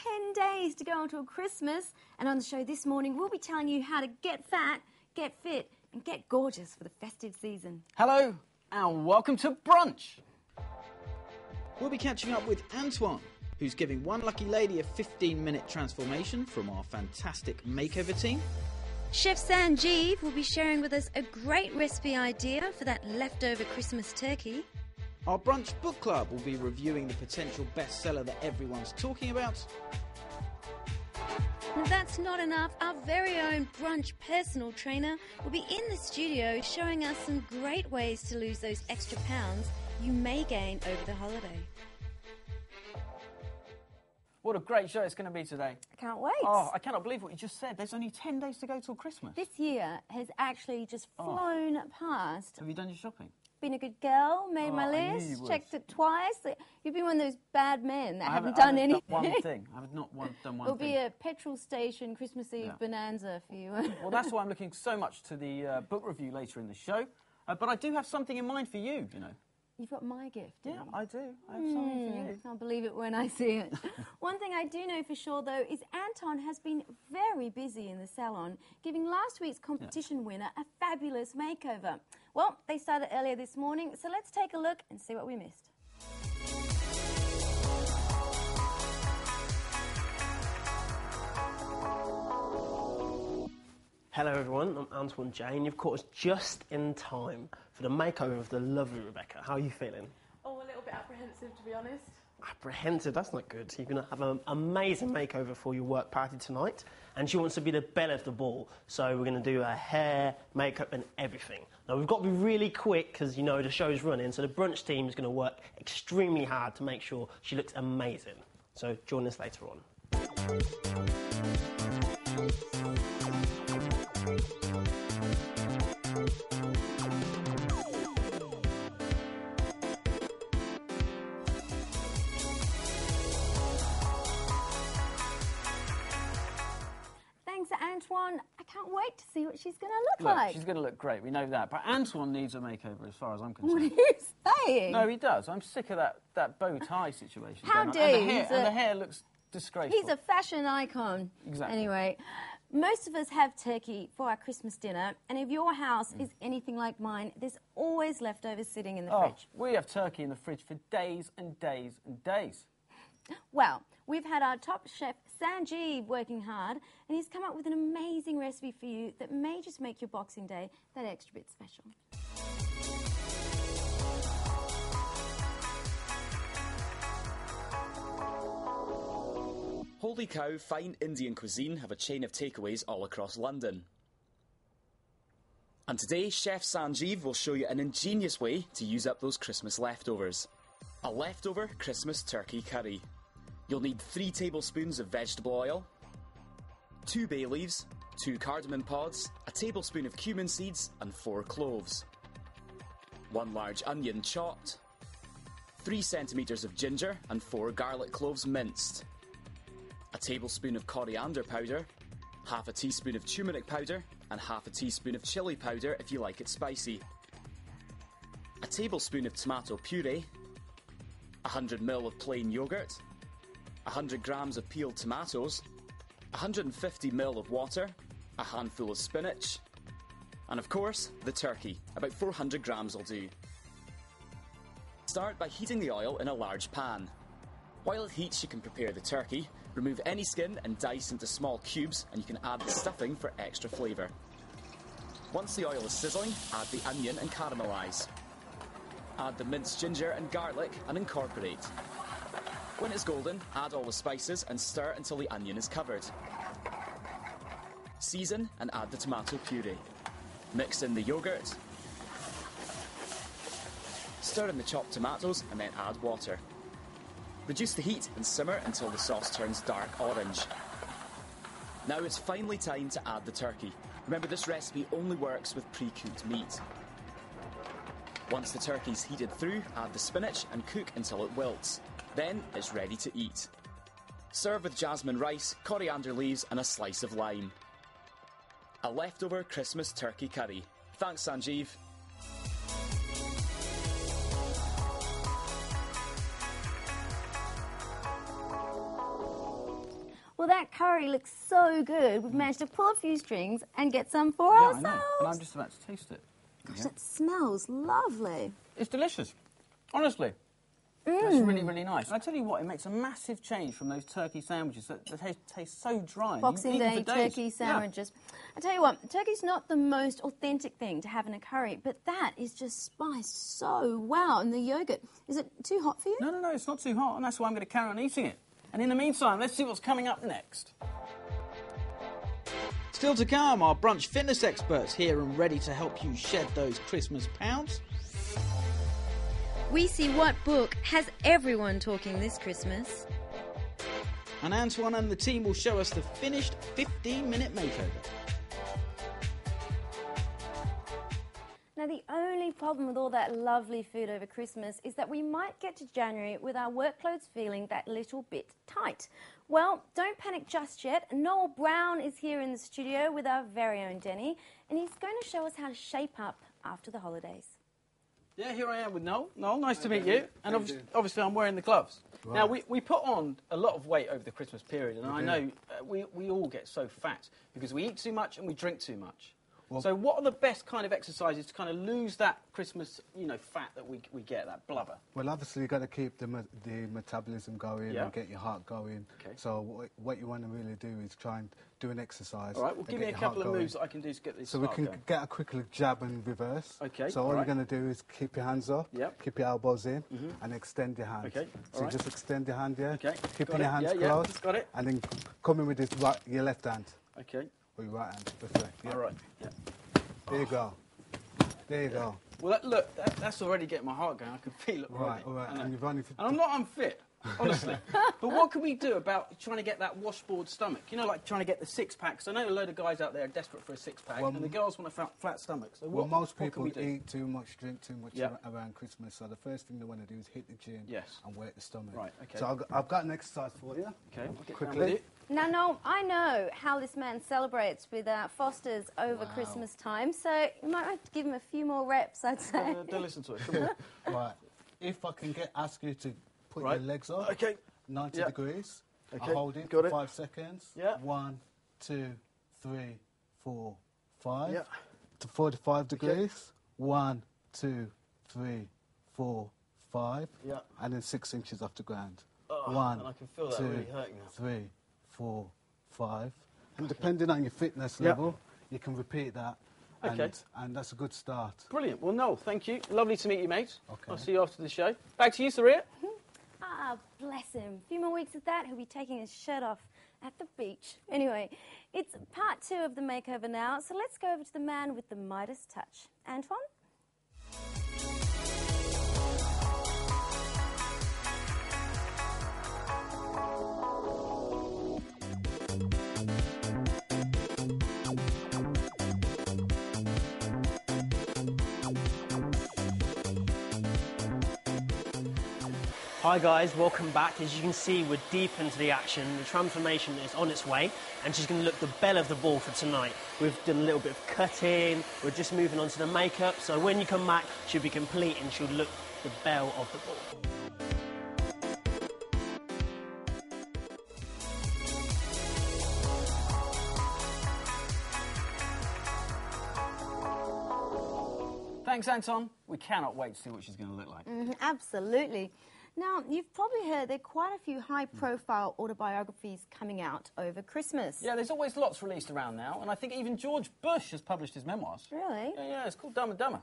10 days to go until Christmas, and on the show this morning we'll be telling you how to get fat, get fit and get gorgeous for the festive season. Hello and welcome to Brunch. We'll be catching up with Antoine, who's giving one lucky lady a 15-minute transformation from our fantastic makeover team. Chef Sanjeev will be sharing with us a great recipe idea for that leftover Christmas turkey. Our Brunch book club will be reviewing the potential bestseller that everyone's talking about. And if that's not enough, our very own Brunch personal trainer will be in the studio showing us some great ways to lose those extra pounds you may gain over the holiday. What a great show it's going to be today. I can't wait. Oh, I cannot believe what you just said. There's only 10 days to go till Christmas. This year has actually just flown past. Have you done your shopping? Been a good girl, made my I knew you list, would. checked it twice. You've been one of those bad men that haven't done anything. Done one thing. I have not done one It'll thing. be a petrol station Christmas Eve bonanza for you. Well, that's why I'm looking so much to the book review later in the show. But I do have something in mind for you, you know. You've got my gift. Yeah, I do. I have something for you. I'll believe it when I see it. One thing I do know for sure, though, is Anton has been very busy in the salon, giving last week's competition winner a fabulous makeover. Well, they started earlier this morning, so let's take a look and see what we missed. Hello everyone, I'm Antoine Jane. You've caught us just in time for the makeover of the lovely Rebecca. How are you feeling? Oh, a little bit apprehensive, to be honest. Apprehensive? That's not good. You're going to have an amazing makeover for your work party tonight, and she wants to be the belle of the ball. So we're going to do her hair, makeup and everything. Now we've got to be really quick because, you know, the show's running, so the brunch team is going to work extremely hard to make sure she looks amazing. So join us later on. Thanks, Antoine. I can't wait to see what she's going to look like. She's going to look great, we know that. But Antoine needs a makeover as far as I'm concerned. What are you saying? No, he does. I'm sick of that bow tie situation. How going on. dare and you? The hair looks disgraceful. He's a fashion icon. Exactly. Anyway, most of us have turkey for our Christmas dinner, and if your house is anything like mine, there's always leftovers sitting in the fridge. We have turkey in the fridge for days and days and days. Well, we've had our top chef, Sanjeev, working hard, and he's come up with an amazing recipe for you that may just make your Boxing Day that extra bit special. Holy Cow Fine Indian Cuisine have a chain of takeaways all across London. And today, Chef Sanjeev will show you an ingenious way to use up those Christmas leftovers. A leftover Christmas turkey curry. You'll need 3 tablespoons of vegetable oil, 2 bay leaves, 2 cardamom pods, a tablespoon of cumin seeds and 4 cloves, 1 large onion chopped, 3 centimetres of ginger and 4 garlic cloves minced, a tablespoon of coriander powder, half a teaspoon of turmeric powder and half a teaspoon of chilli powder if you like it spicy, a tablespoon of tomato puree, 100 ml of plain yoghurt, 100 grams of peeled tomatoes, 150 ml of water, a handful of spinach, and of course, the turkey. About 400 grams will do. Start by heating the oil in a large pan. While it heats, you can prepare the turkey, remove any skin and dice into small cubes, and you can add the stuffing for extra flavour. Once the oil is sizzling, add the onion and caramelise. Add the minced ginger and garlic and incorporate. When it's golden, add all the spices and stir until the onion is covered. Season and add the tomato puree. Mix in the yoghurt. Stir in the chopped tomatoes and then add water. Reduce the heat and simmer until the sauce turns dark orange. Now it's finally time to add the turkey. Remember, this recipe only works with pre-cooked meat. Once the turkey's heated through, add the spinach and cook until it wilts. Then it's ready to eat. Serve with jasmine rice, coriander leaves and a slice of lime. A leftover Christmas turkey curry. Thanks, Sanjeev. Well, that curry looks so good. We've managed to pull a few strings and get some for Yeah, ourselves. I know. And I'm just about to taste it. Gosh, it smells lovely. It's delicious. Honestly. It's really, really nice. And I tell you what, it makes a massive change from those turkey sandwiches that taste so dry. and you Boxing eat them Day for days. turkey sandwiches. I tell you what, turkey's not the most authentic thing to have in a curry, but that is just spiced so well. And the yogurt, is it too hot for you? No, it's not too hot, and that's why I'm going to carry on eating it. And in the meantime, let's see what's coming up next. Still to come, our brunch fitness experts here and ready to help you shed those Christmas pounds. We see what book has everyone talking this Christmas. And Antoine and the team will show us the finished 15-minute makeover. Now, the only problem with all that lovely food over Christmas is that we might get to January with our work clothes feeling that little bit tight. Well, don't panic just yet. Noel Brown is here in the studio with our very own Dennie, and he's going to show us how to shape up after the holidays. Yeah, here I am with Noel. Noel, nice to meet you. And obviously I'm wearing the gloves. Right. Now, we put on a lot of weight over the Christmas period, and I know we all get so fat because we eat too much and we drink too much. Well, so what are the best kind of exercises to kind of lose that Christmas, fat that we get, that blubber? Well, obviously you've got to keep the metabolism going and get your heart going. Okay. So what you want to really do is try and do an exercise. All right, well, give me a couple of moves that I can do to get this So we can get a quick jab and reverse. Okay. So all you're going to do is keep your hands up, keep your elbows in, and extend your hands. Okay. So just extend your hand here, keeping your hands closed, and then come in with your left hand. Okay. Or your right hand, perfect. Yeah. All right. Yeah. There you go. There you go. Well, that's already getting my heart going. I can feel it already. All right. And I'm not unfit, honestly. But what can we do about trying to get that washboard stomach? Like trying to get the six-pack. So I know a load of guys out there are desperate for a six-pack, and the girls want a flat stomach. So most people eat too much, drink too much around Christmas. So the first thing they want to do is hit the gym and work the stomach. Right, okay. So I've got an exercise for you. Okay, I'll get quickly. down with it. Now, Noel, I know how this man celebrates with Foster's over Christmas time, so you might have to give him a few more reps, I'd say. Don't listen to it. Come on. Right. If I can ask you to put your legs up. Okay. 90 degrees. Okay. I hold it for 5 seconds. Yeah. 1, 2, 3, 4, 5. Yeah. To 45 degrees. 1, 2, 3, 4, 5. Yeah. And then 6 inches off the ground. 1, and I can feel that really hurting now. 3, 4, 5. And depending on your fitness level, you can repeat that. Okay. And that's a good start. Brilliant. Well, Noel, thank you. Lovely to meet you, mate. Okay. I'll see you after the show. Back to you, Suriya. Ah, bless him. A few more weeks of that, he'll be taking his shirt off at the beach. Anyway, it's part 2 of the makeover now, so let's go over to the man with the Midas touch. Antoine? Hi guys, welcome back. As you can see, we're deep into the action. The transformation is on its way, and she's going to look the belle of the ball for tonight. We've done a little bit of cutting, we're just moving on to the makeup, so when you come back, she'll be complete and she'll look the belle of the ball. Thanks, Anton. We cannot wait to see what she's going to look like. Absolutely. Now, you've probably heard there are quite a few high-profile autobiographies coming out over Christmas. Yeah, there's always lots released around now, and I think even George Bush has published his memoirs. Really? Yeah, it's called Dumb and Dumber.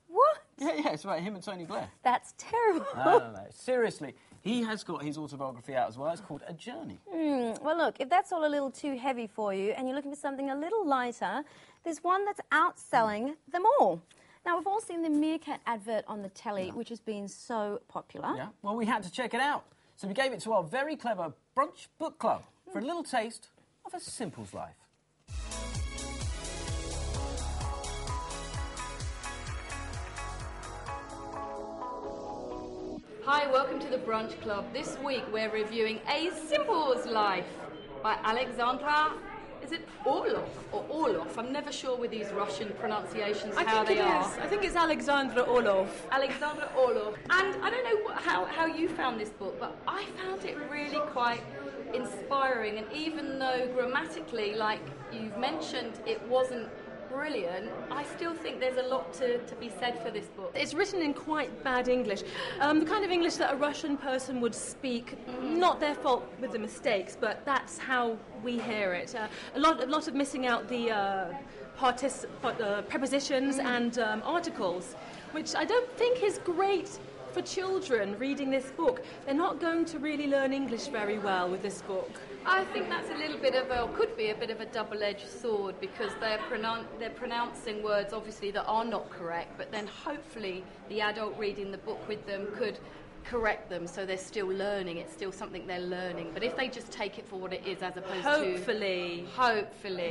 What? Yeah, it's about him and Tony Blair. That's terrible. No. Seriously, he has got his autobiography out as well. It's called A Journey. Well, look, if that's all a little too heavy for you and you're looking for something a little lighter, there's one that's outselling them all. Now, we've all seen the Meerkat advert on the telly, which has been so popular. Yeah, well, we had to check it out. So we gave it to our very clever Brunch Book Club for a little taste of a simple's life. Hi, welcome to the Brunch Club. This week we're reviewing A Simple's Life by Alexandra Is it Orlov or Orlov? I'm never sure with these Russian pronunciations I how think they it are. is. I think it's Alexandra Orlov. Alexander Orlov. And I don't know how you found this book, but I found it really quite inspiring. And even though grammatically, like you've mentioned, it wasn't brilliant, I still think there's a lot to be said for this book. It's written in quite bad English. The kind of English that a Russian person would speak, not their fault with the mistakes, but that's how we hear it. A lot of missing out the prepositions and articles, which I don't think is great for children reading this book. They're not going to really learn English very well with this book. I think that's a little bit of a, or could be a bit of a double-edged sword, because they're pronouncing words obviously that are not correct, but then hopefully the adult reading the book with them could correct them, so they're still learning. It's still something they're learning. But if they just take it for what it is, as opposed Hopefully,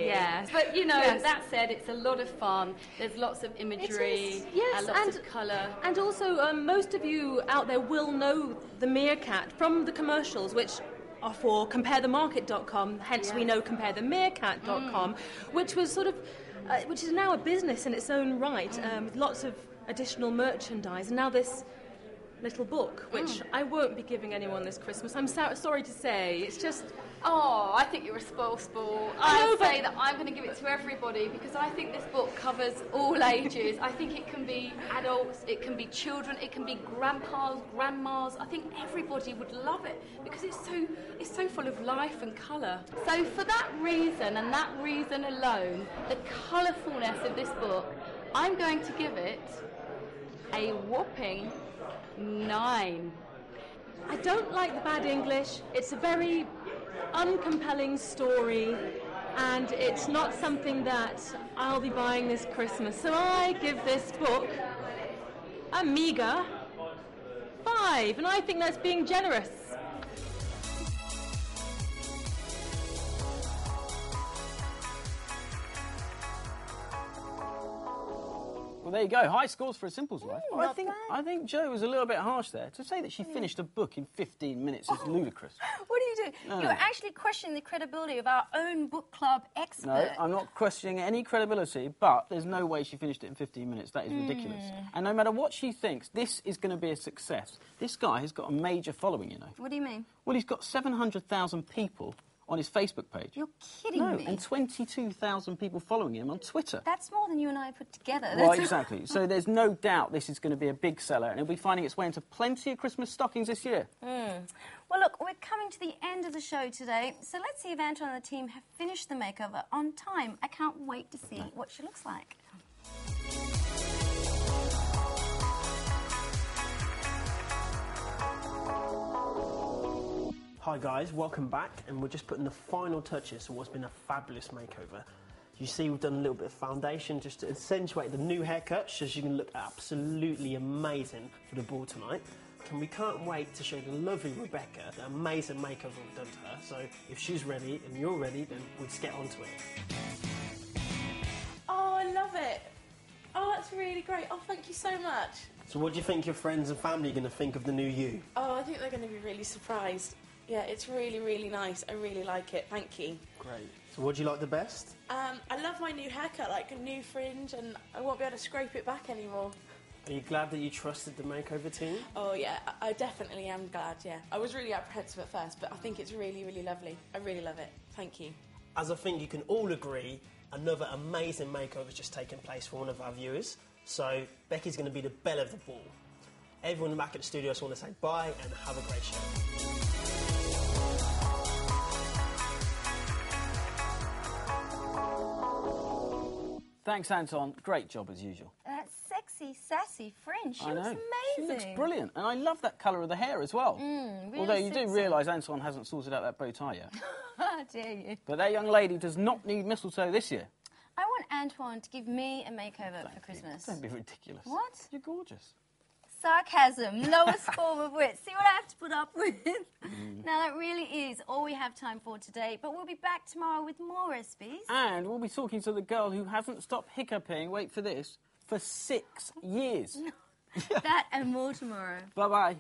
yes. But you know, that said, it's a lot of fun. There's lots of imagery, yes, lots of colour, and also most of you out there will know the meerkat from the commercials, which are for comparethemarket.com. Hence, we know comparethemeerkat.com, which was sort of, which is now a business in its own right, with lots of additional merchandise. And now this little book, which I won't be giving anyone this Christmas. I'm sorry to say. It's just... Oh, I think you're a spoil sport. I say that I'm going to give it to everybody, because I think this book covers all ages. I think it can be adults, it can be children, it can be grandpas, grandmas. I think everybody would love it, because it's so full of life and colour. So for that reason, and that reason alone, the colourfulness of this book, I'm going to give it a whopping 9. I don't like the bad English. It's a very uncompelling story, and it's not something that I'll be buying this Christmas. So I give this book a meagre 5, and I think that's being generous. Well, there you go. High scores for A Simple's Life. Not I think Jo was a little bit harsh there. To say that she finished a book in 15 minutes is ludicrous. What do you do? You're actually questioning the credibility of our own book club expert. No, I'm not questioning any credibility, but there's no way she finished it in 15 minutes. That is ridiculous. And no matter what she thinks, this is going to be a success. This guy has got a major following, you know. What do you mean? Well, he's got 700,000 people on his Facebook page. You're kidding me. And 22,000 people following him on Twitter. That's more than you and I put together. Well, exactly. So there's no doubt this is going to be a big seller, and it'll be finding its way into plenty of Christmas stockings this year. Well, look, we're coming to the end of the show today, so let's see if Anton and the team have finished the makeover on time. I can't wait to see what she looks like. Hi guys, welcome back, and we're just putting the final touches to what's been a fabulous makeover. You see we've done a little bit of foundation just to accentuate the new haircut, so you can look absolutely amazing for the ball tonight. And we can't wait to show the lovely Rebecca the amazing makeover we've done to her, so if she's ready and you're ready, then we'll just get onto it. Oh, I love it. Oh, that's really great. Oh, thank you so much. So what do you think your friends and family are going to think of the new you? Oh, I think they're going to be really surprised. Yeah, it's really, really nice. I really like it. Thank you. Great. So what do you like the best? I love my new haircut, like a new fringe, and I won't be able to scrape it back anymore. Are you glad that you trusted the makeover team? Oh, yeah, I definitely am glad, yeah. I was really apprehensive at first, but I think it's really, really lovely. I really love it. Thank you. As I think you can all agree, another amazing makeover has just taken place for one of our viewers. So Becky's going to be the belle of the ball. Everyone back at the studio, I just want to say bye and have a great show. Thanks, Anton. Great job as usual. That sexy, sassy fringe. She I know. looks She amazing. looks brilliant. And I love that colour of the hair as well. Really Although you do sexy. realise Anton hasn't sorted out that bow tie yet. How dare you? But that young lady does not need mistletoe this year. I want Antoine to give me a makeover for Christmas. Don't be ridiculous. What? You're gorgeous. Sarcasm, lowest form of wit. See what I have to put up with? Now, that really is all we have time for today, but we'll be back tomorrow with more recipes. And we'll be talking to the girl who hasn't stopped hiccuping, wait for this, for 6 years. That and more tomorrow. Bye-bye.